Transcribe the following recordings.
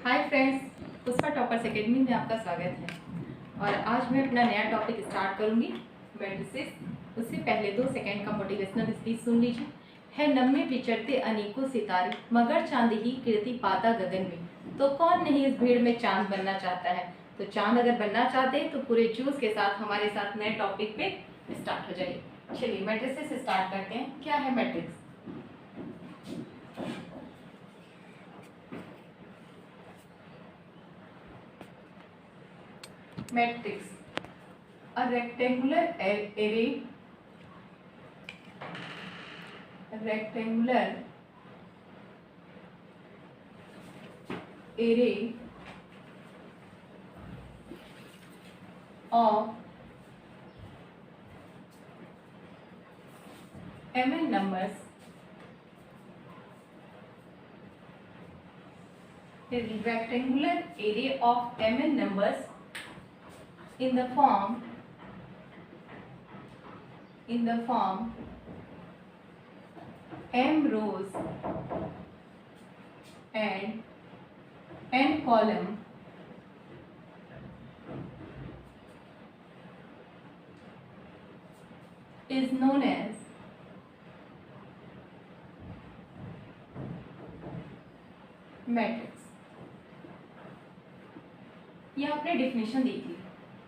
Hi friends, Pushpa toppers academy में आपका स्वागत है। और आज मैं अपना नया टॉपिक स्टार्ट करूंगी, मैट्रिसेस। उससे पहले 2 सेकंड का मोटिवेशनल स्पीच सुन लीजिए। है नन्हे विचरते अनेकों सितारे, मगर चांद ही कीर्ति पाता गगन में। तो कौन नहीं इस भीड़ में चांद बनना चाहता है। तो चांद अगर बनना चाहते हैं तो पूरे जोश के साथ हमारे साथ नए टॉपिक पे स्टार्ट हो जाइए। चलिए मैट्रिसेस स्टार्ट करते हैं। क्या है matrix? Matrix, a rectangular array of mn numbers, a rectangular array of mn numbers in the form m rows and n column is known as matrix. ये आपने डेफिनेशन देखी,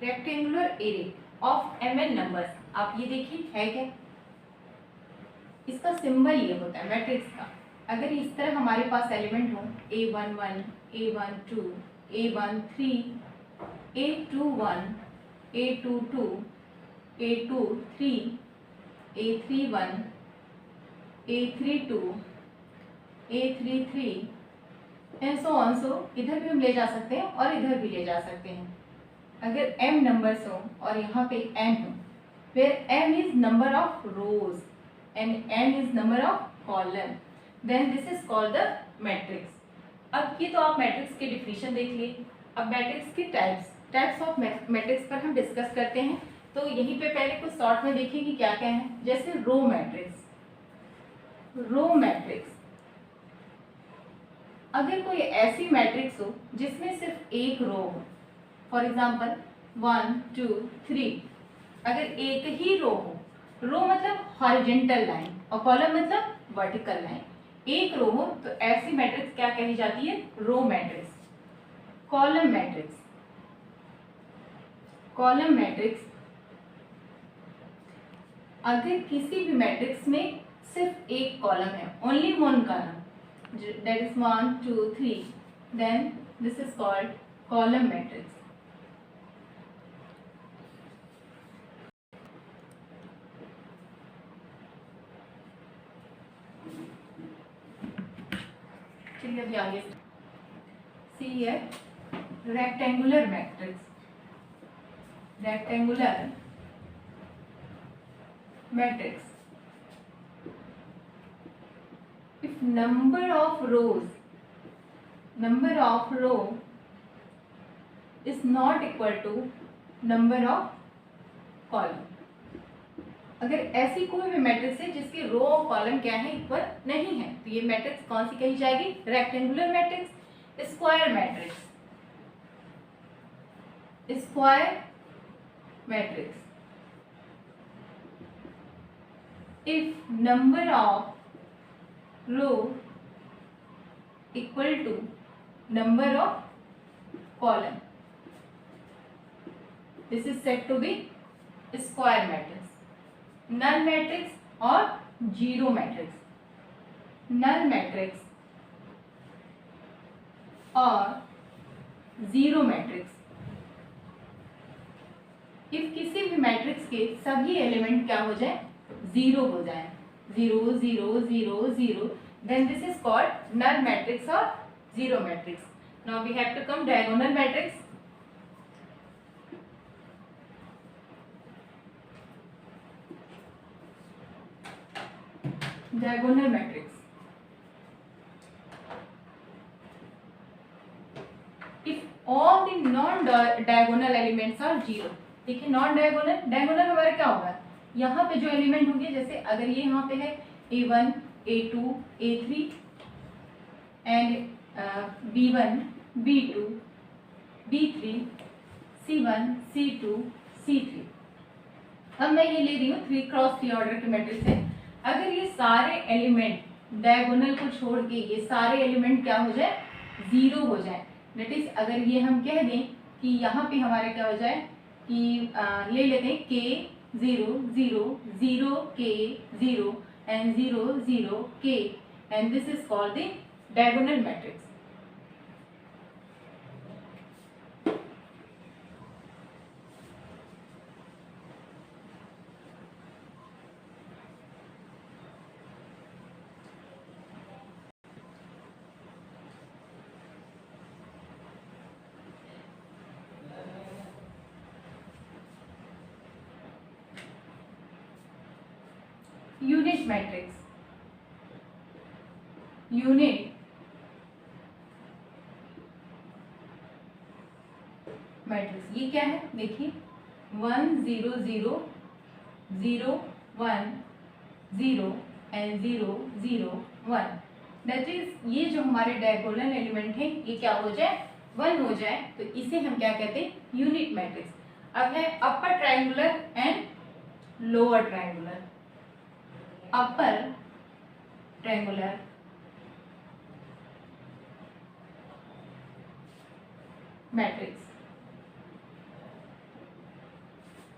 rectangular array of mn numbers. आप ये देखिए है क्या, इसका symbol ये होता है मैट्रिक्स का। अगर इस तरह हमारे पास एलिमेंट हो A11, A12, A13, A21, A22, A23, A31, A32, A33 and so on, सो इधर भी हम ले जा सकते हैं और इधर भी ले जा सकते हैं। अगर m नंबर्स हो और यहाँ पे n हो, where m is number of rows and n is number of column, then this is called the matrix. अब ये तो आप मैट्रिक्स की डिफिनीशन देख लिए। अब मैट्रिक्स की टाइप्स ऑफ मैट्रिक्स पर हम डिस्कस करते हैं। तो यहीं पे पहले कुछ शॉर्ट में देखिए कि क्या क्या है। जैसे रो मैट्रिक्स, अगर कोई ऐसी मैट्रिक्स हो जिसमें सिर्फ एक रो हो, फॉर एग्जाम्पल 1 2 3, अगर एक ही रो हो, रो मतलब हॉरिजेंटल लाइन और कॉलम मतलब वर्टिकल लाइन, एक रो हो, तो ऐसी मैट्रिक्स क्या कही जाती है? Row matrix. कॉलम मैट्रिक्स, अगर किसी भी मैट्रिक्स में सिर्फ एक कॉलम है, only one column, that is 1 2 3, then this is called column matrix. चलिए अभी आगे सी है rectangular matrix. If number of row is not equal to number of column, अगर ऐसी कोई भी मैट्रिक्स है जिसके रो और कॉलम क्या है, इक्वल नहीं है, तो ये मैट्रिक्स कौन सी कही जाएगी? Rectangular matrix. Square matrix, if number of row equal to number of column, this is said to be square matrix. null matrix और zero matrix, null matrix और zero matrix, if किसी भी मैट्रिक्स के सभी element क्या हो जाए? Zero हो जाए, 0 0 0 0, then this is called null matrix or zero matrix. Now we have to come diagonal matrix. Diagonal matrix, if all the non diagonal elements are zero. देखिए नॉन डायगोनल हमारा क्या होगा? यहाँ पे जो एलिमेंट होंगे, जैसे अगर ये यहाँ पे है A1 A2 A3 and B1 B2, B3, C1, C2, C3। अब मैं ये ले रही हूँ 3 क्रॉस 3 ऑर्डर के मैट्रिक्स है। अगर ये सारे एलिमेंट डायगोनल को छोड़ के ये सारे एलिमेंट क्या हो जाए, जीरो हो जाए, दैट इज अगर ये हम कह दें कि यहाँ पे हमारे क्या हो जाए कि ले लेते हैं k 0 0 0 k 0 and 0 0 k and this is called the diagonal matrix. Unit matrix, unit matrix ये क्या है, देखिए 1 0 0 0 1 0 एंड 0 0 1, दैट इज ये जो हमारे डायगोनल एलिमेंट है ये क्या हो जाए, 1 हो जाए, तो इसे हम क्या कहते हैं, यूनिट मैट्रिक्स। अब है upper triangular and lower triangular. Upper triangular matrix,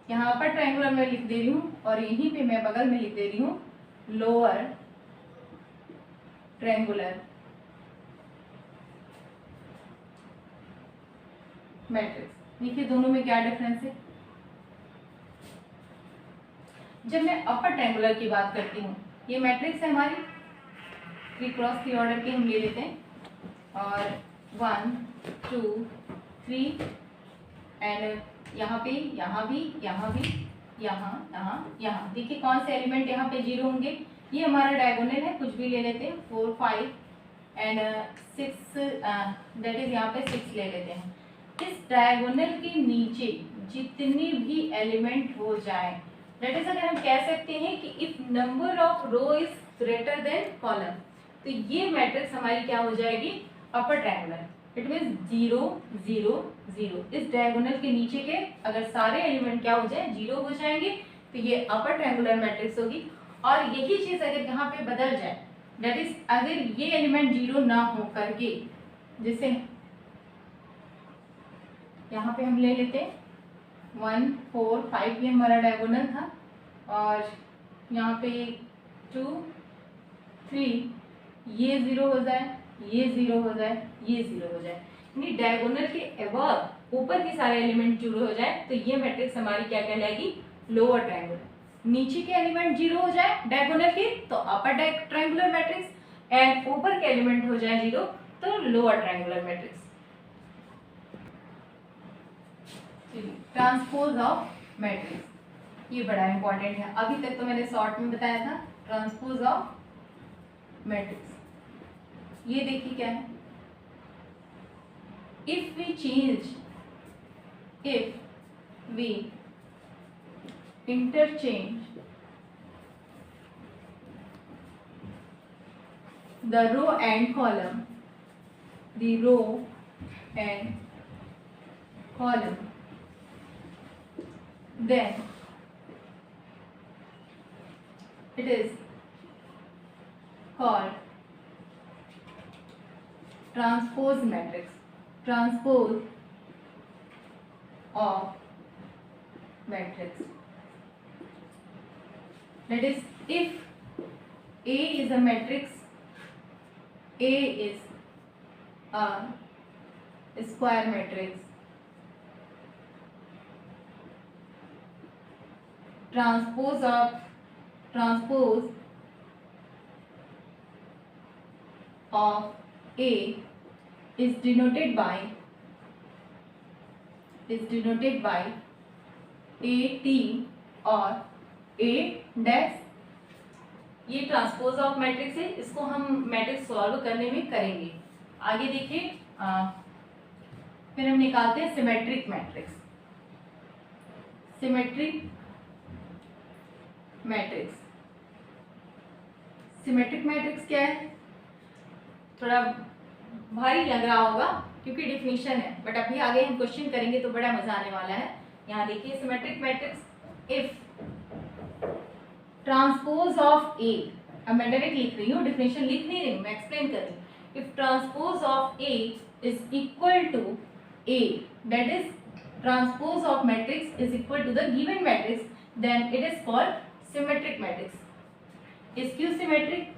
यहाँ अपर ट्रायंगुलर में लिख दे रही हूँ और यहीं पे मैं बगल में लिख दे रही हूँ लोअर ट्रायंगुलर मैट्रिक्स। देखिए दोनों में क्या डिफरेंस है। जब मैं अपर ट्रायंगुलर की बात करती हूँ, ये मैट्रिक्स है हमारी 3 क्रॉस 3 ऑर्डर की, हम ले लेते हैं और 1 2 3 एंड यहाँ पे यहाँ भी यहाँ भी यहाँ यहाँ यहाँ। देखिए कौन से एलिमेंट यहाँ पे जीरो होंगे, ये हमारा डायगोनल है, कुछ भी ले लेते हैं 4 5 एंड 6 दैट इज यहाँ पे 6 ले लेते हैं। इस डायगोनल के नीचे जितनी भी एलिमेंट हो जाए, दैट इज अगर हम कह सकते हैं कि if number of row is greater than column, तो ये मैट्रिक्स हमारी क्या हो जाएगी, अपर ट्रायंगुलर। It mean 0 0 0। इस डायगोनल के नीचे के अगर सारे एलिमेंट क्या हो जाए, जीरो हो जाएंगे, तो ये अपर ट्रायंगुलर मैट्रिक्स होगी। और यही चीज अगर यहाँ पे बदल जाए, दैट इज अगर ये एलिमेंट जीरो ना हो करके, जैसे यहाँ पे हम ले लेते हैं 1 4 5 भी हमारा डायगोनल था और यहाँ पे 2 3 ये जीरो हो जाए, ये जीरो हो जाए, ये जीरो हो जाए, यानी डायगोनल के अबव ऊपर के सारे एलिमेंट जीरो हो जाए, तो ये मैट्रिक्स हमारी क्या कहलाएगी, लोअर ट्रायंगुलर। नीचे के एलिमेंट जीरो हो जाए डायगोनल के तो अपर ट्रायंगुलर मैट्रिक्स एंड ऊपर के एलिमेंट हो जाए जीरो तो lower triangular matrix. Transpose of matrix ये बड़ा इंपॉर्टेंट है, अभी तक तो मैंने शॉर्ट में बताया था ट्रांसपोज ऑफ मैट्रिक्स। ये देखिए क्या है, if we interchange the row and column, the row and column, then it is called transpose matrix, transpose of matrix. That is, if A is a matrix, A is a square matrix, transpose of A is denoted by AT और A dash. ये transpose of matrix है, इसको हम matrix solve करने में करेंगे। आगे देखिए, फिर हम निकालते हैं सिमेट्रिक मैट्रिक्स। सिमेट्रिक मैट्रिक्स क्या है, थोड़ा भारी लग रहा होगा क्योंकि डिफिनीशन है, बट अभी आगे हम क्वेश्चन करेंगे तो बड़ा मजा आने वाला है। यहाँ देखिए symmetric matrix if transpose of A, अब मैं डायरेक्ट लिख रही हूँ, डिफिनेशन लिख नहीं रही हूँ, मैं एक्सप्लेन कर रही हूँ। If transpose of A is equal to A, that is transpose of matrix is equal to the given matrix, then it is called symmetric matrix. Skew symmetric,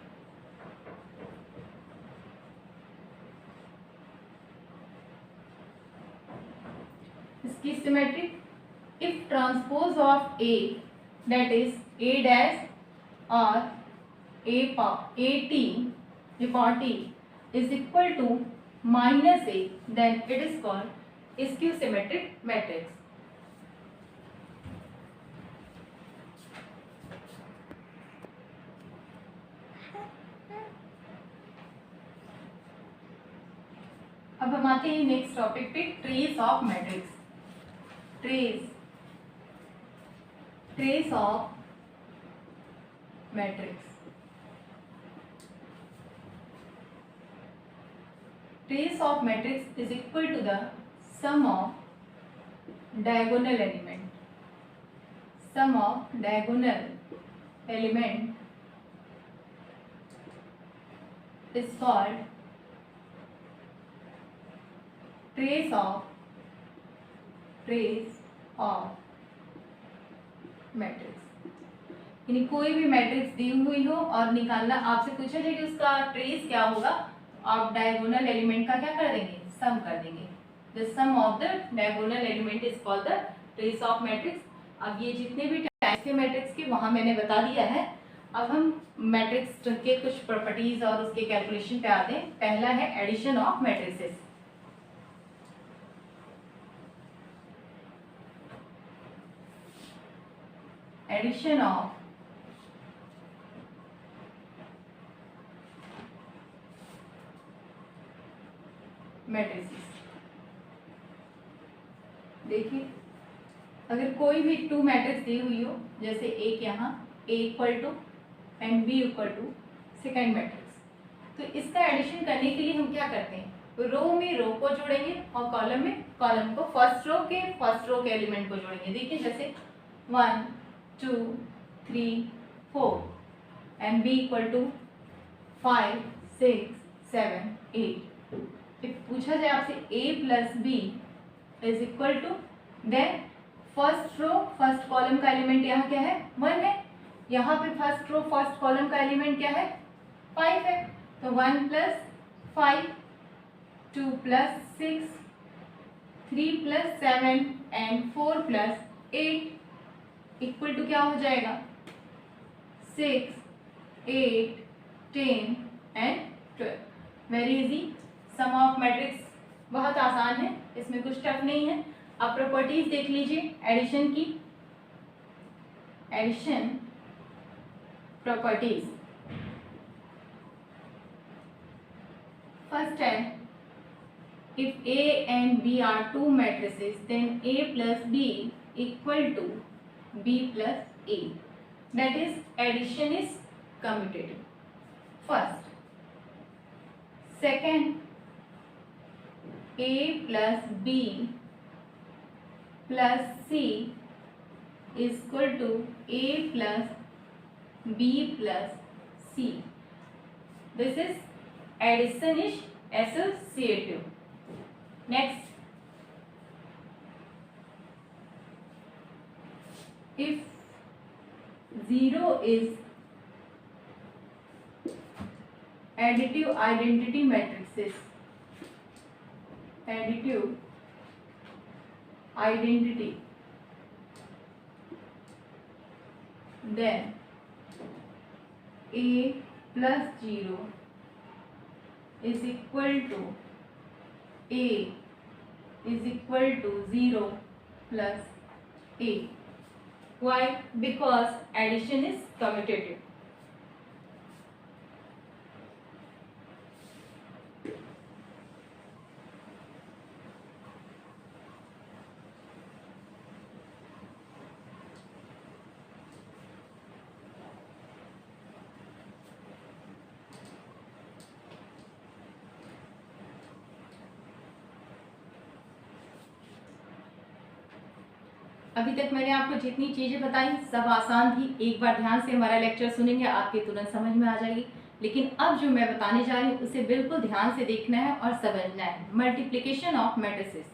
इसकी symmetric if transpose of A that is A dash और A T party is equal to minus A, then it is called skew symmetric matrix. अब हम आते हैं next topic पे, trace of matrix. Trace of matrix. Trace of matrix is equal to the sum of diagonal element. Sum of diagonal element is called trace of matrix. यानी कोई भी matrix दी हुई हो और निकालना, आपसे पूछा जाए कि उसका ट्रेस क्या होगा, आप डायगोनल एलिमेंट का क्या कर देंगे, सम कर देंगे। The sum of the diagonal element is called the trace of matrix. अब ये जितने भी टाइप्स के मैट्रिक्स के वहां मैंने बता दिया है। अब हम मैट्रिक्स के कुछ प्रॉपर्टीज और उसके कैलकुलेशन पे आते हैं। पहला है addition of matrices. Addition of matrices. देखिए अगर कोई भी टू मैट्रिक्स दी हुई हो, जैसे एक यहाँ A equal to and B equal to second matrix, तो इसका एडिशन करने के लिए हम क्या करते हैं, रो में रो को जोड़ेंगे और कॉलम में कॉलम को, फर्स्ट रो के एलिमेंट को जोड़ेंगे। देखिए जैसे 1 2 3 4 एंड बी इक्वल टू 5 6 7 8। पूछा जाए आपसे a plus B is equal to, then first row first column का एलिमेंट यहाँ क्या है, 1 है। यहाँ पे फर्स्ट रो फर्स्ट कॉलम का एलिमेंट क्या है, 5 है। तो 1 plus 5, 2 plus 6, 3 plus 7 and 4 plus 8 equal to क्या हो जाएगा, 6 8 10 and 12। Very easy. Sum of matrix बहुत आसान है, इसमें कुछ टफ नहीं है। अब प्रॉपर्टीज देख लीजिए एडिशन की। एडिशन प्रॉपर्टीज, फर्स्ट है if A and B are two matrices then A plus B equal to B plus A, that is addition is commutative. First. Second, a plus b plus c is equal to a plus b plus c. This is addition is associative. Next, if 0 is additive identity matrices, additive identity, then a plus 0 is equal to a is equal to 0 plus a. Why? Because addition is commutative. अभी तक मैंने आपको जितनी चीज़ें बताई सब आसान थी, एक बार ध्यान से हमारा लेक्चर सुनेंगे आपके तुरंत समझ में आ जाएगी। लेकिन अब जो मैं बताने जा रही हूँ उसे बिल्कुल ध्यान से देखना है और समझना है। Multiplication of matrices.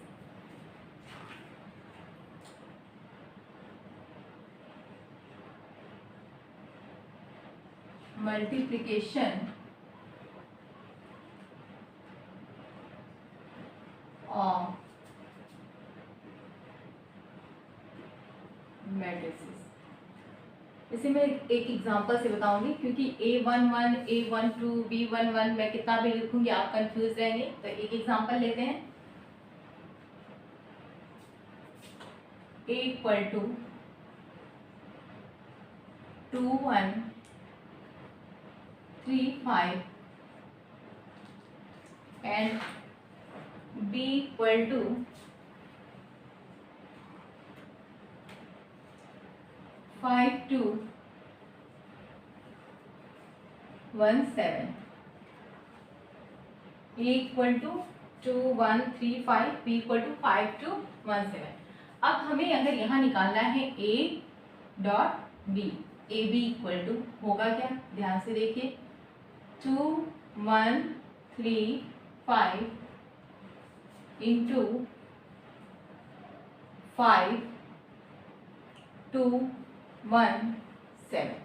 Multiplication of matrices. इसे मैं एक एग्जांपल से बताऊंगी, क्योंकि A11, A12, B11 मैं कितना भी लिखूंगी आप कंफ्यूज रहेंगे। तो एक एग्जांपल लेते हैं। A equal to 2 1 3 5 and B equal to 5 2 1 7। A equal to 2 1 3 5, B equal to 5 2 1 7। अब हमें अगर यहाँ निकालना है A dot B, A B equal to होगा क्या, ध्यान से देखिए। 2 1 3 5 इंटू 5 2 1 7।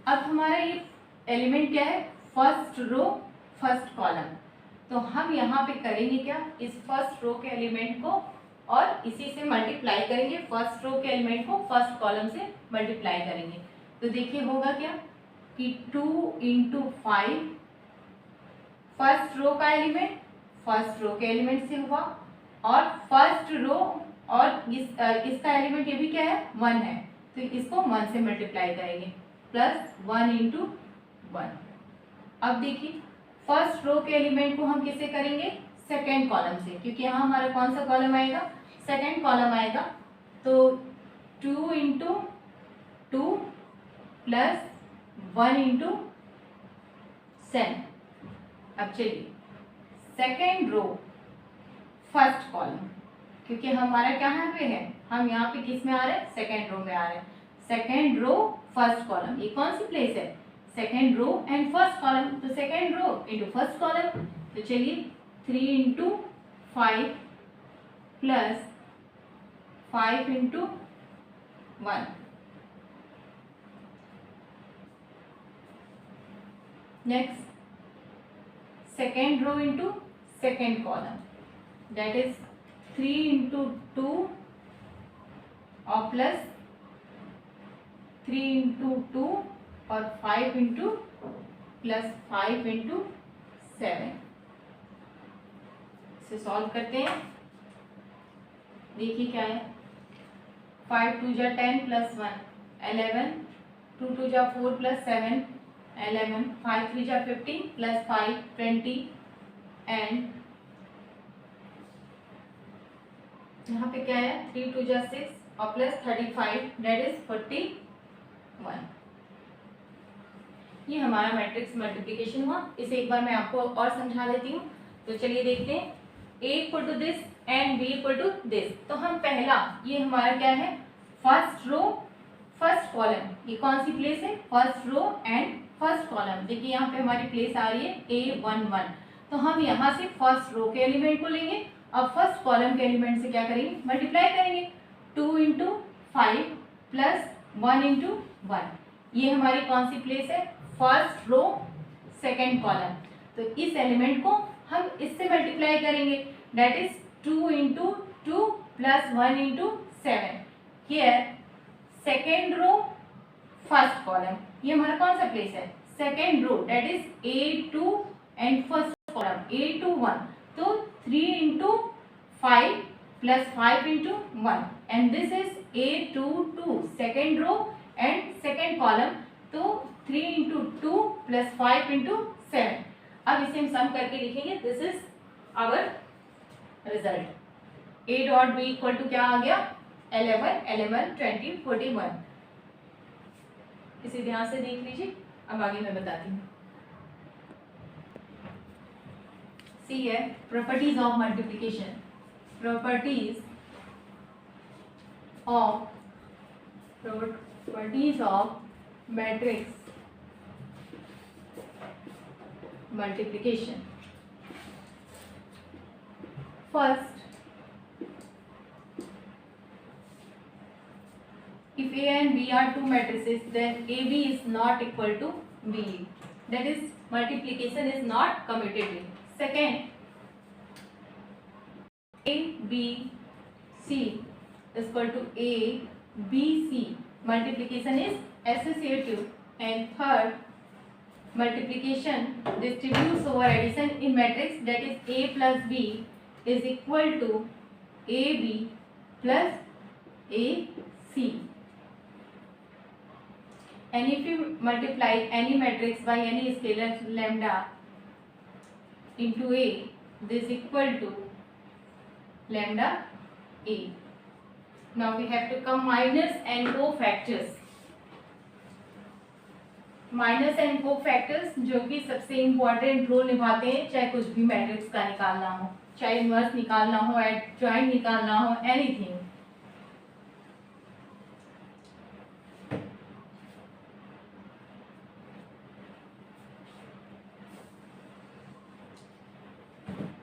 अब हमारा ये एलिमेंट क्या है, फर्स्ट रो फर्स्ट कॉलम। तो हम यहाँ पे करेंगे क्या, इस फर्स्ट रो के एलिमेंट को और इसी से मल्टीप्लाई करेंगे। फर्स्ट रो के एलिमेंट को फर्स्ट कॉलम से मल्टीप्लाई करेंगे। तो देखिए होगा क्या कि 2 इंटू 5 फर्स्ट रो का एलिमेंट फर्स्ट रो के एलिमेंट से हुआ, और फर्स्ट रो और इसका एलिमेंट ये भी क्या है, 1 है, तो इसको 1 से मल्टीप्लाई करेंगे, प्लस 1 इंटू 1। अब देखिए फर्स्ट रो के एलिमेंट को हम किससे करेंगे, सेकेंड कॉलम से, क्योंकि यहाँ हमारा कौन सा कॉलम आएगा, सेकेंड कॉलम आएगा। तो 2 इंटू 2 प्लस 1 इंटू 7। अब चलिए सेकेंड रो फर्स्ट कॉलम, क्योंकि हमारा कहाँ पे है, हम यहाँ पे किस में आ रहे हैं, सेकेंड रो में आ रहे हैं। सेकेंड रो फर्स्ट कॉलम, ये कौन सी प्लेस है, second row and first column, तो second row into first column. तो चलिए 3 into 5 plus 5 into 1। Next second row into second column, that is 3 into 2 और प्लस 3 इंटू 2 और 5 इंटू प्लस 5 इंटू 7। इसे सॉल्व करते हैं। देखिए क्या है, 5 2 जा 10 प्लस 1 11, 2 2 जा 4 प्लस 7 11, 5 3 जा 15 प्लस 5 20 एंड यहाँ पे क्या है, 3 2 जा 6 और प्लस 35 दैट इज 41। ये हमारा मैट्रिक्स मल्टीप्लिकेशन हुआ। इसे एक बार मैं आपको और समझा देती हूँ। तो चलिए देखते हैं, A equal to this and B equal to this. तो हम पहला, ये हमारा क्या है, फर्स्ट रो फर्स्ट कॉलम, ये कौन सी प्लेस है, first row and first column. देखिए यहाँ पे हमारी प्लेस आ रही है A11। तो हम यहाँ से फर्स्ट रो के एलिमेंट को लेंगे और फर्स्ट कॉलम के एलिमेंट से क्या करेंगे, मल्टीप्लाई करेंगे। 2 इंटू 5 प्लस 1 इंटू 1, ये हमारी कौन सी प्लेस है, फर्स्ट रो सेकेंड कॉलम। तो इस एलिमेंट को हम इससे मल्टीप्लाई करेंगे, that is 2 into 2 plus 1 into 7। Here second row first column, ये हमारा कौन सा प्लेस है, second row, that is A2 and first column A21। तो 3 into 5 plus 5 into 1 and this is A22 second row and second column. तो 3 into 2 plus 5 into 7। अब इसे हम सम करके लिखेंगे, this is our result. A dot B equal to क्या आ गया, 11 11 20 41। इसे ध्यान से देख लीजिए। अब आगे मैं बताती हूँ। सी है properties of multiplication. Properties of properties of matrix multiplication. First, if A and B are two matrices, then AB is not equal to BE. That is, multiplication is not commutative. Second, ABC is equal to ABC. Multiplication is associative. And third, multiplication distributes over addition in matrix, that is A plus B is equal to AB plus AC. And if you multiply any matrix by any scalar lambda into A, this is equal to lambda A. Now we have to come minus and cofactors. Minus and cofactors जो कि सबसे important role निभाते हैं, चाहे कुछ भी matrix का निकालना हो, चाहे इनवर्स निकालना हो, एडजॉइंट निकालना हो, एनीथिंग.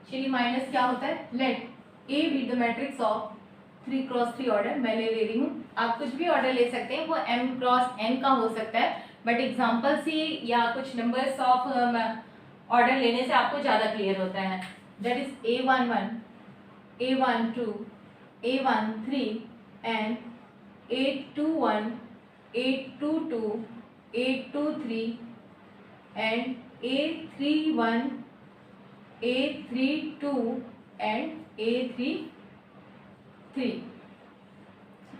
चलिए माइनस क्या होता है, let A be the matrix of 3x3 order. मैं ले रही हूँ, आप कुछ भी ऑर्डर ले सकते हैं, वो m×n का हो सकता है, बट एग्जाम्पल से या कुछ नंबर्स ऑफ ऑर्डर लेने से आपको ज़्यादा क्लियर होता है. That is A11, A12, A13 and A21, A22, A23 and A31, A32 and A33.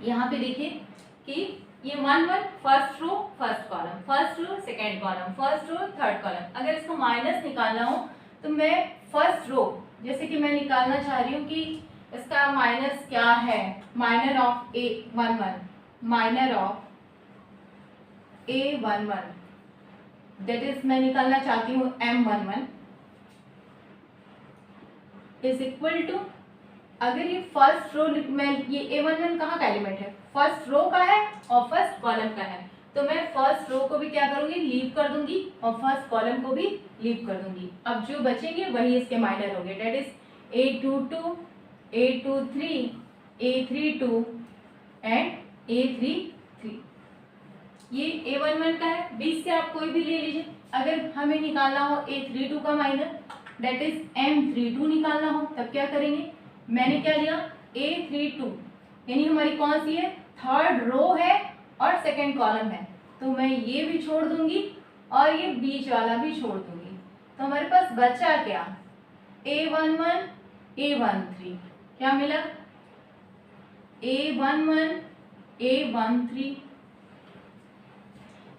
यहाँ पे देखिए कि ये 1 1 first row first column, first row second column, first row third column. अगर इसको माइनस निकालना हो तो मैं फर्स्ट रो, जैसे कि मैं निकालना चाह रही हूँ कि इसका माइनस क्या है, minor of A11, minor of A11, that is मैं निकालना चाहती हूँ M11 इज इक्वल टू, अगर ये फर्स्ट रो में, ये A11 कहाँ का एलिमेंट है, फर्स्ट रो का है और फर्स्ट कॉलम का है, तो मैं फर्स्ट रो को भी क्या करूंगी, लीव कर दूंगी, और फर्स्ट कॉलम को भी लीव कर दूंगी. अब जो बचेंगे वही इसके माइनर होंगे, date is A22, A23, A32 and A33. ये A11 का है, बीच से आप कोई भी ले लीजिए. अगर हमें निकालना हो A32 का माइनर, डेट इज M32 निकालना हो, तब क्या करेंगे, मैंने क्या लिया A32, यानी हमारी कौन सी है, थर्ड रो है और सेकंड कॉलम है, तो मैं ये भी छोड़ दूंगी और ये बीच वाला भी छोड़ दूंगी. तो हमारे पास बचा क्या, A11, A13, क्या मिला A11, A13.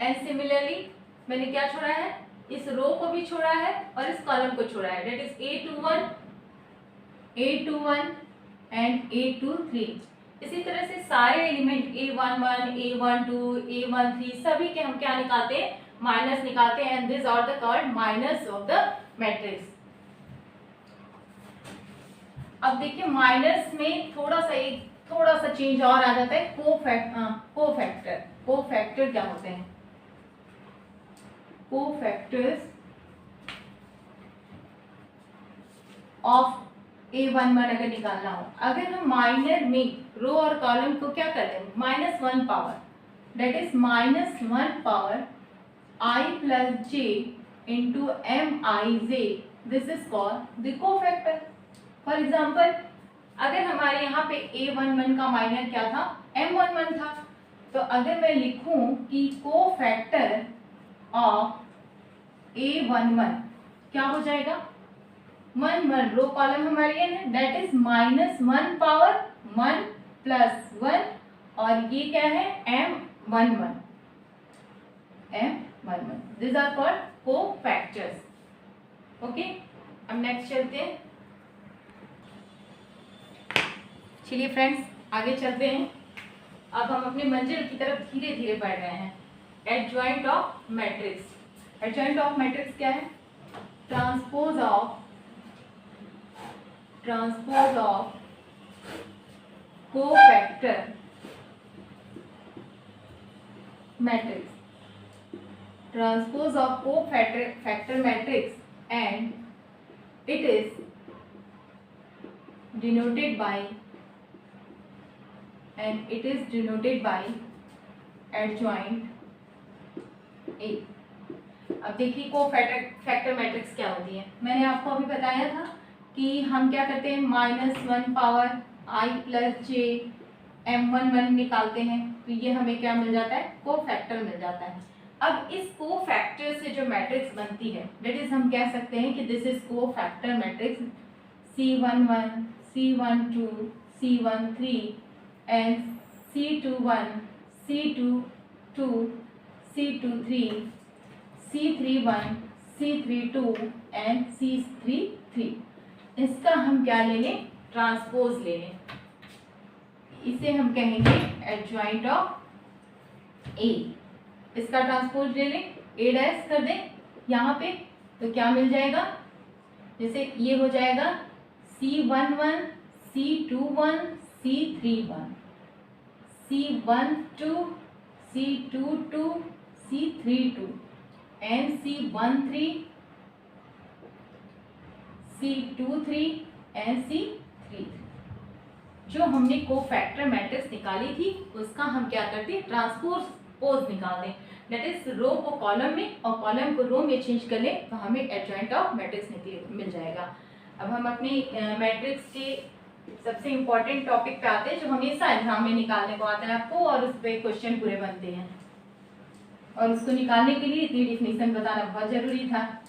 एंड सिमिलरली मैंने क्या छोड़ा है, इस रो को भी छोड़ा है और इस कॉलम को छोड़ा है, date is A21, A21 and A23. इसी तरह से सारे एलिमेंट A11, A12, A13 सभी के हम क्या निकालते हैं, माइनस निकालते हैं, and this are the called minus of the matrix. अब देखिए माइनस में थोड़ा सा चेंज और आ जाता है, कोफैक्टर. कोफैक्टर क्या होते हैं, कोफैक्टर्स ऑफ A11 अगर निकालना हो, अगर हम माइनर में रो और कॉलम को क्या करते हैं, -1 power, that is -1 power I plus j into Mij, this is called the cofactor. For example, अगर हमारे यहाँ पे A11 का माइनर क्या था, M11 था, तो अगर मैं लिखूं कि कोफैक्टर ऑफ A11 क्या हो जाएगा, 1 रो कॉलम हमारी है, दैट इज -1 पावर 1 + 1, और ये क्या है M11. This are called cofactors. Okay, अब नेक्स्ट चलते हैं. चलिए फ्रेंड्स आगे चलते हैं. अब हम अपने मंजिल की तरफ धीरे धीरे बढ़ रहे हैं. Adjoint of matrix. Adjoint of matrix क्या है, transpose of cofactor matrix, transpose of cofactor matrix, and it is denoted by adjoint A। अब देखिए कोफैक्टर मैट्रिक्स क्या होती है। मैंने आपको अभी बताया था कि हम क्या करते हैं, -1 power i plus J m1 निकालते हैं, तो ये हमें क्या मिल जाता है, कोफैक्टर मिल जाता है। अब इस कोफैक्टर से जो मैट्रिक्स बनती है, दैट इज हम कह सकते हैं कि this is cofactor matrix C11, C12, C13 and C21, C22, C23, C31, C32 and C33। इसका हम क्या ले लें, ट्रांसपोज ले लें। इसे हम कहेंगे एडजॉइंट ऑफ ए। इसका ट्रांसपोज ले लें, ए डैश कर दें यहाँ पे, तो क्या मिल जाएगा, जैसे ये हो जाएगा C11, C21, C31, C12, C22, C32 and C13, C23 and C33। जो हमने कोफैक्टर मैट्रिक्स निकाली थी उसका हम क्या करते हैं, ट्रांसपोज निकाल दें। दैट इज रो को कॉलम में और कॉलम को रो में चेंज कर लें तो हमें एडजॉइंट ऑफ मैट्रिक्स मिल जाएगा। अब हम अपनी मैट्रिक्स के सबसे इम्पोर्टेंट टॉपिक पे आते हैं जो हमेशा एग्जाम में निकालने को आता है आपको, और उस पर क्वेश्चन पूरे बनते हैं, और उसको निकालने के लिए इतनी डिफिनीशन बताना बहुत जरूरी था।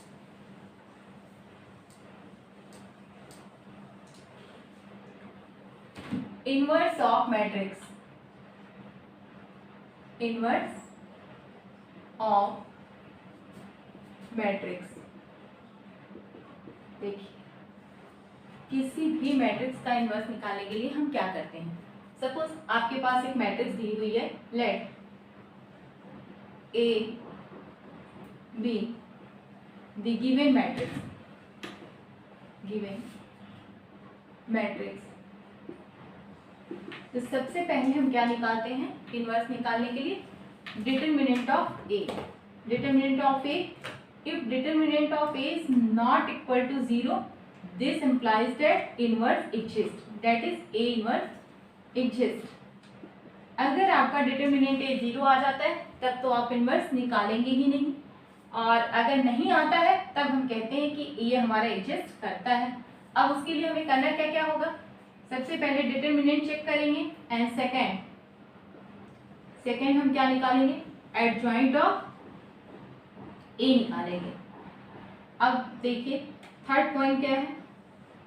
Inverse of matrix, inverse of matrix. देखिए किसी भी मैट्रिक्स का इनवर्स निकालने के लिए हम क्या करते हैं, सपोज आपके पास एक मैट्रिक्स दी हुई है, let A B the given matrix. तो सबसे पहले हम क्या निकालते हैं इनवर्स निकालने के लिए, determinant of A। Determinant of A, if determinant of A is not equal to 0, this implies that inverse exists, that is A inverse exists। अगर आपका डिटरमिनेंट A 0 आ जाता है तब तो आप इनवर्स निकालेंगे ही नहीं, और अगर नहीं आता है तब हम कहते हैं कि ये हमारा एग्जिस्ट करता है। अब उसके लिए हमें करना क्या क्या होगा, सबसे पहले डिटरमिनेंट चेक करेंगे एंड सेकेंड हम क्या निकालेंगे, एडजॉइंट ऑफ ए निकालेंगे। अब देखिए थर्ड पॉइंट क्या है,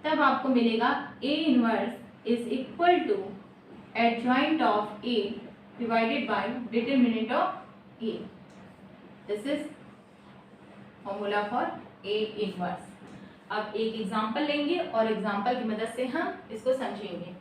तब आपको मिलेगा A inverse is equal to adjoint of A divided by determinant of A. This is formula for A inverse. अब एक एग्जांपल लेंगे और एग्जांपल की मदद से हम इसको समझेंगे।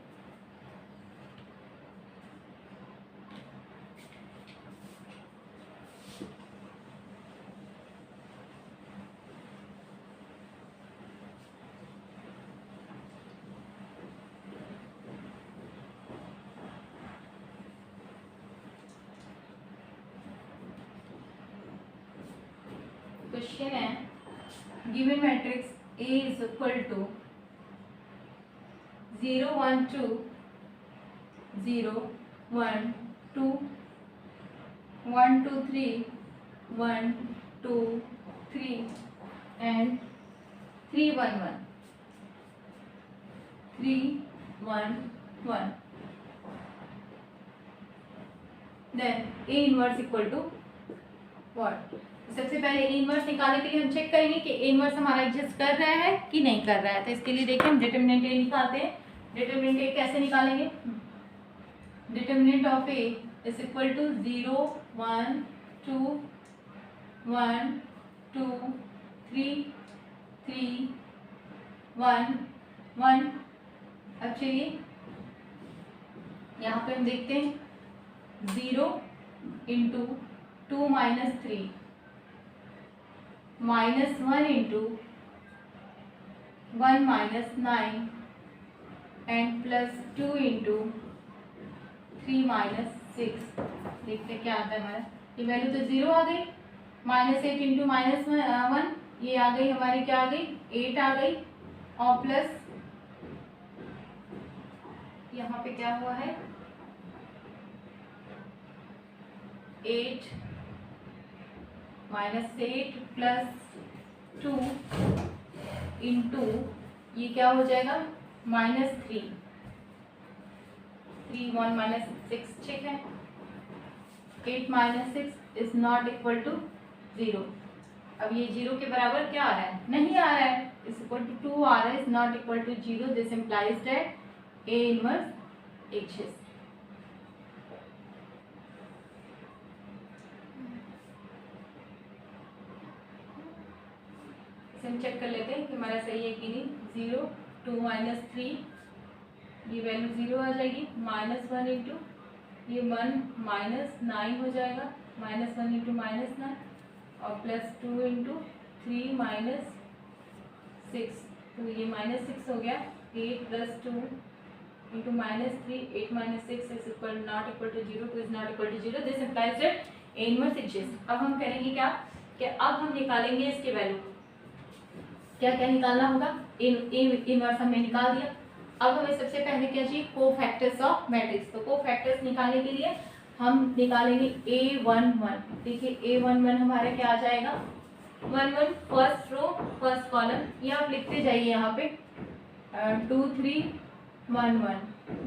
क्वेश्चन है, given matrix A is equal to 0 1 2 0 1 2 1 2 3 1 2 3 and 3 1 1 3 1 1। then A inverse equal to what? सबसे पहले ए इनवर्स निकालने के लिए हम चेक करेंगे कि ए इनवर्स हमारा एग्जिस्ट कर रहा है कि नहीं कर रहा है। तो इसके लिए देखिए हम डिटरमिनेंट ए निकालते हैं। डिटरमिनेंट ए कैसे निकालेंगे, determinant of A is equal to 0 1 2 1 2 3 3 1 1। अब चलिए यहाँ पे हम देखते हैं 0 into 2 minus 3 -1 into 1 minus 9 and +2 into 3 minus 6। देखते क्या आता है हमारा, ये वैल्यू तो 0 आ गई, -8 इंटू -1 ये आ गई हमारी, क्या आ गई 8 आ गई, और प्लस यहाँ पे क्या हुआ है 8 -8 प्लस 2 इंटू ये क्या हो जाएगा -3 3 1 -6, ठीक है। 8 -6 इज नॉट इक्वल टू 0। अब ये 0 के बराबर क्या आ रहा है, नहीं आ रहा है, इज इक्वल टू 2 आ रहा है, is not equal to 0। This implies that A inverse H is। हम चेक कर लेते हैं कि हमारा सही है कि नहीं। 0 2 -3 ये वैल्यू 0 आ जाएगी, -1 इंटू ये 1 -9 हो जाएगा, -1 इंटू -9 और प्लस 2 इंटू 3 -6, तो ये -6 हो गया। 8 plus 2 into -3 8 -6 is equal not equal to 0, तो is not equal to 0। This implies that A inverse H is। अब हम करेंगे क्या कि अब हम निकालेंगे इसके वैल्यू, क्या क्या निकालना होगा, A इनवर्स हमने निकाल दिया। अब हमें सबसे पहले क्या चाहिए, कोफैक्टर्स ऑफ मैट्रिक्स। तो कोफैक्टर्स निकालने के लिए हम निकालेंगे A11। देखिए A11 हमारा क्या आ जाएगा 11 फर्स्ट रो फर्स्ट कॉलम, ये आप लिखते जाइए यहाँ पे 2 3 1 1,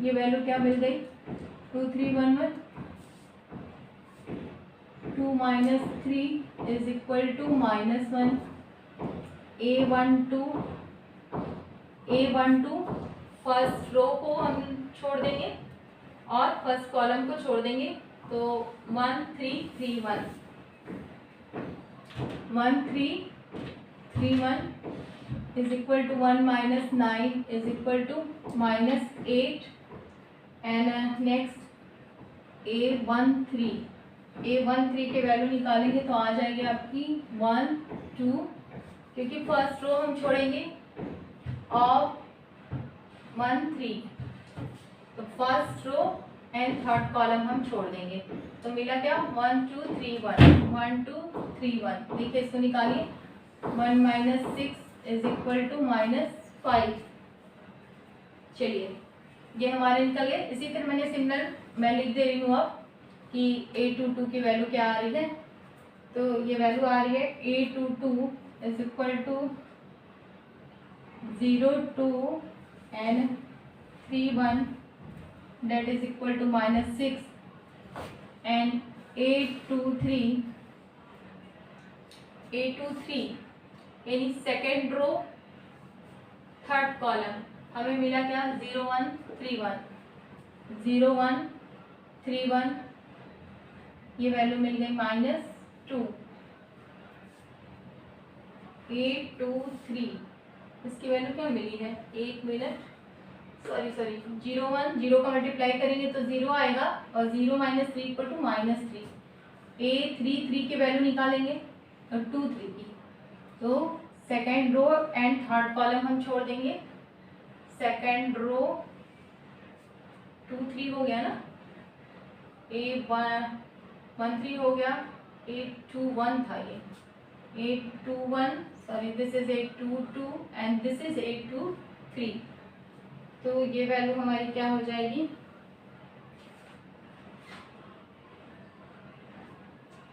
ये वैल्यू क्या मिल गई 2 3 1 1। 2 -3 is equal to -1। A12 first row को हम छोड़ देंगे और फर्स्ट कॉलम को छोड़ देंगे, तो 1 3 3 1 1 3 3 1 is equal to 1 -9 is equal to -8 and next A13 के वैल्यू निकालेंगे तो आ जाएगी आपकी 1 2, क्योंकि फर्स्ट रो हम छोड़ेंगे और 1 3, तो first row and third column हम छोड़ देंगे, तो मिला क्या 1 2 3 1 1 2 3 1। देखिए इसको निकालिए 1 -6 इज इक्वल टू -5। चलिए ये हमारे निकल गए। इसी तरह मैंने सिमिलर मैं लिख दे रही हूँ अब कि A22 की वैल्यू क्या आ रही है, तो ये वैल्यू आ रही है A22 is equal to 0 2 and 3 1 that is equal to -6 and A23 यानी सेकेंड रो थर्ड कॉलम हमें मिला क्या 0 1 3 1 0 1 3 1, ये वैल्यू मिल गई -2। A23 इसकी वैल्यू क्या मिली है, 1 मिनट, सॉरी 0 1 0 का मल्टीप्लाई करेंगे तो 0 आएगा और 0 -3 इक्वल टू -3। A33 की वैल्यू निकालेंगे और 2 3 की, तो second row and third column हम छोड़ देंगे। सेकेंड रो 2 3 हो गया ना, A13 हो गया, A21 था ये, A21 sorry this is A22 and this is A23, तो ये वैल्यू हमारी क्या हो जाएगी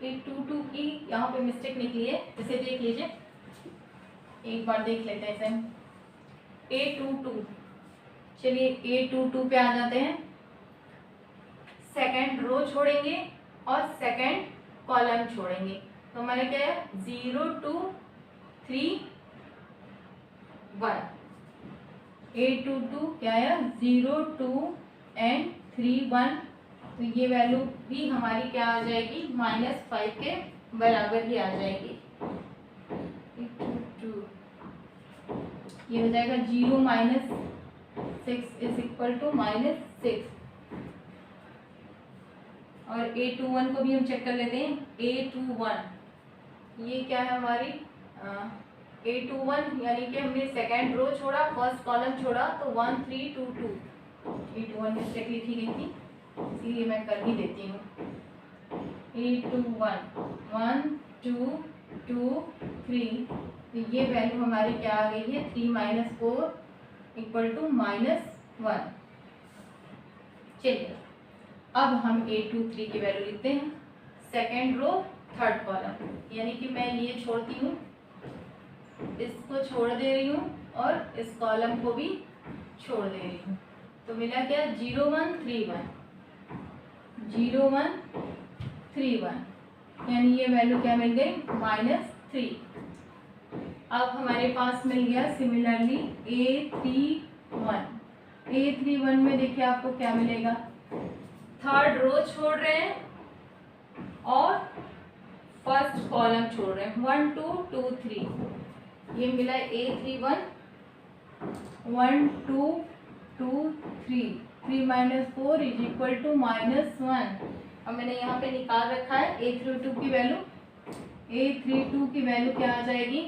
A22 की यहाँ पे मिस्टेक निकली है, इसे देख लीजिए, एक बार देख लेते हैं इसे। A22, चलिए A22 पे आ जाते हैं। सेकेंड रो छोड़ेंगे और सेकेंड कॉलम छोड़ेंगे, तो हमारे क्या है 0 2 3 1। A22 क्या है 0 2 एंड 3 1, तो ये वैल्यू भी हमारी क्या आ जाएगी -5 के बराबर ही आ जाएगी। ये हो जाएगा 0 -6 इज इक्वल टू -6। और A21 को भी हम चेक कर लेते हैं। A21 ये क्या है हमारी A21 यानी कि हमने सेकेंड रो छोड़ा फर्स्ट कॉलम छोड़ा, तो 1 3 2 2। A21 मिस्टेक लिखी गई थी इसीलिए मैं कर ही देती हूँ। A21 1 2 2 3, तो ये वैल्यू हमारी क्या आ गई है 3 माइनस 4 इक्वल टू -1। चलिए अब हम A23 की वैल्यू लिखते हैं, सेकेंड रो थर्ड कॉलम, यानी कि मैं ये छोड़ती हूँ, इसको छोड़ दे रही हूँ और इस कॉलम को भी छोड़ दे रही हूँ, तो मिला क्या 0 1 3 1 0 1 3 1, यानी ये वैल्यू क्या मिल गई -3। अब हमारे पास मिल गया सिमिलरली A31 में देखिए आपको क्या मिलेगा, थर्ड रो छोड़ रहे हैं और फर्स्ट कॉलम छोड़ रहे हैं, 1 2 2 3, ये मिला A31 1 2 2 3, 3 minus 4 is equal to -1। अब मैंने यहाँ पे निकाल रखा है A32 की वैल्यू, A32 की वैल्यू क्या आ जाएगी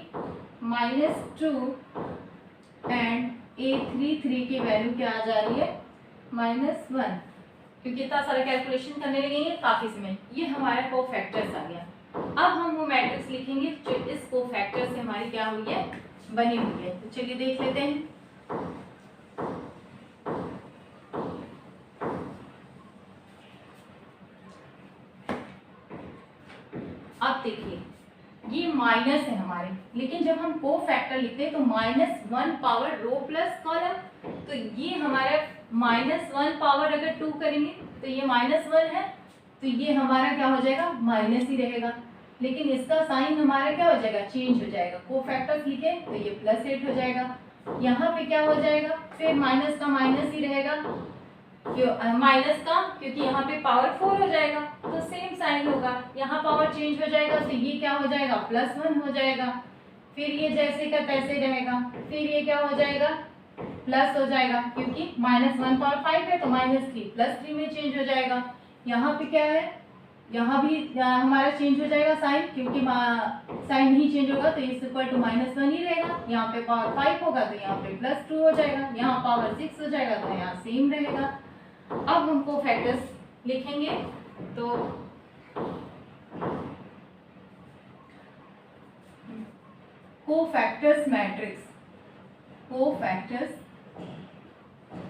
-2 एंड A33 की वैल्यू क्या आ जा रही है -1, क्योंकि इतना सारा कैलकुलेशन करने लगेंगे काफी समय। ये हमारा कोफैक्टर्स आ गया। अब हम वो मैट्रिक्स लिखेंगे जो इस कोफैक्टर से हमारी क्या हुई है बनी हुई है, तो चलिए देख लेते हैं। अब देखिए ये माइनस है हमारे, लेकिन जब हम कोफैक्टर लिखते हैं तो -1 पावर रो प्लस कॉलम, तो ये हमारा -1 पावर अगर 2 करेंगे तो ये -1 है, तो ये हमारा क्या हो जाएगा माइनस ही रहेगा, लेकिन इसका साइन हमारा क्या हो जाएगा चेंज हो जाएगा। कोफैक्टर्स लिखे तो ये +8 हो जाएगा, यहाँ पे क्या हो जाएगा फिर माइनस का माइनस ही रहेगा, माइनस का, क्योंकि यहाँ पे पावर 4 हो जाएगा तो सेम साइन होगा, यहाँ पावर चेंज हो जाएगा तो ये क्या हो जाएगा +1 हो जाएगा, फिर ये जैसे का तैसे रहेगा, फिर ये क्या हो जाएगा प्लस हो जाएगा, क्योंकि -1 पावर 5 है तो -3 +3 में चेंज हो जाएगा। यहाँ पे क्या है, यहाँ भी हमारा चेंज हो जाएगा साइन, क्योंकि साइन नहीं चेंज होगा तो इस इक्वल टू -1 ही रहेगा। यहाँ पे पावर 5 होगा तो यहाँ पे +2 हो जाएगा, यहाँ पावर 6 हो जाएगा तो यहाँ सेम रहेगा। अब हम कोफैक्टर्स लिखेंगे, तो कोफैक्टर्स मैट्रिक्स, कोफैक्टर्स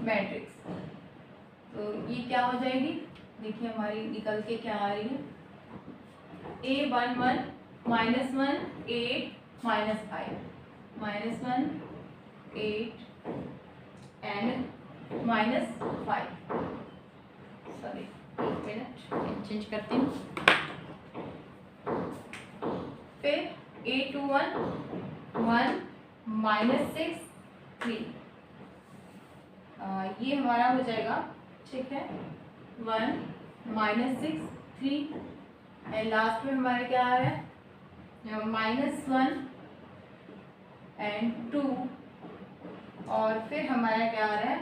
मैट्रिक्स, तो ये क्या हो जाएगी देखिए हमारी निकल के क्या आ रही है A11 -1 8 -5 -1 8 एंड -5, सॉरी एक मिनट चेंज करती हूँ, फिर A21 1 -6 3, ये हमारा हो जाएगा ठीक है 1 -6 3, एंड लास्ट में हमारा क्या आ रहा है -1 एंड 2, और फिर हमारा क्या आ रहा है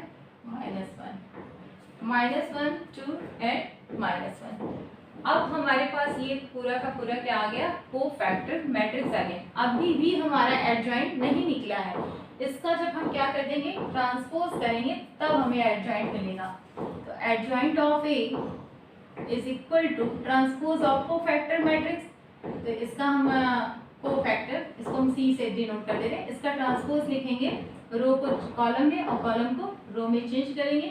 -1 2 एंड -1। अब हमारे पास ये पूरा का पूरा क्या आ गया कोफैक्टर मैट्रिक्स आ गया। अभी भी हमारा एडजॉइंट नहीं निकला है, इसका जब हम क्या कर देंगे ट्रांसपोज करेंगे तब हमें एडजॉइंट मिलेगा। तो adjoint of A is equal to transpose of cofactor matrix, तो इसका हम कोफैक्टर इसको हम सी से डिनोट कर दे रहे हैं, इसका ट्रांसपोज लिखेंगे रो को कॉलम में और कॉलम को रो में चेंज करेंगे।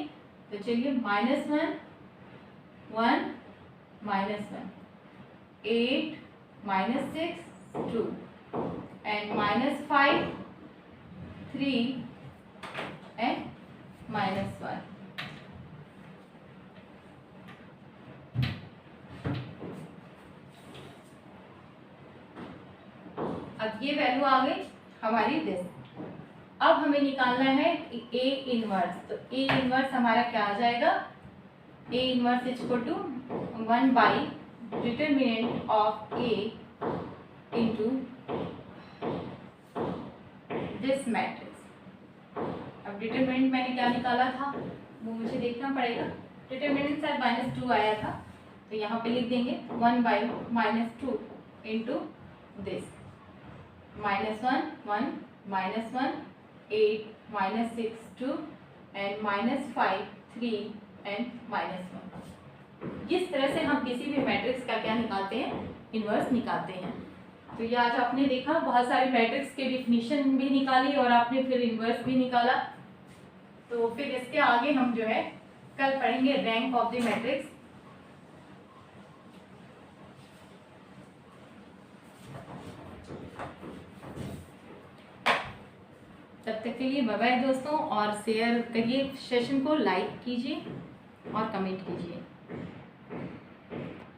तो चलिए -1 1 -1 8 -6 2 एंड -5 3 एंड -1। अब ये वैल्यू आ गई हमारी दिस। अब हमें निकालना है A इनवर्स, तो A इनवर्स हमारा क्या आ जाएगा A inverse is equal to 1 by determinant of A into this matrix. अब डिटरमिनेंट मैंने क्या निकाला था वो मुझे देखना पड़ेगा, डिटरमिनेंट शायद -2 आया था, तो यहाँ पे लिख देंगे 1 by -2 into this -1 1 -1 8 -6 2 and -5 3 and -1। इस तरह से हम किसी भी मैट्रिक्स का क्या निकालते हैं, इन्वर्स निकालते हैं। तो ये आज आपने देखा, बहुत सारी मैट्रिक्स के डिफिनीशन भी निकाली और आपने फिर इन्वर्स भी निकाला। तो फिर इसके आगे हम जो है कल पढ़ेंगे रैंक ऑफ द मैट्रिक्स। तब तक के लिए बाय बाय दोस्तों, और शेयर करिए सेशन को, लाइक कीजिए और कमेंट कीजिए।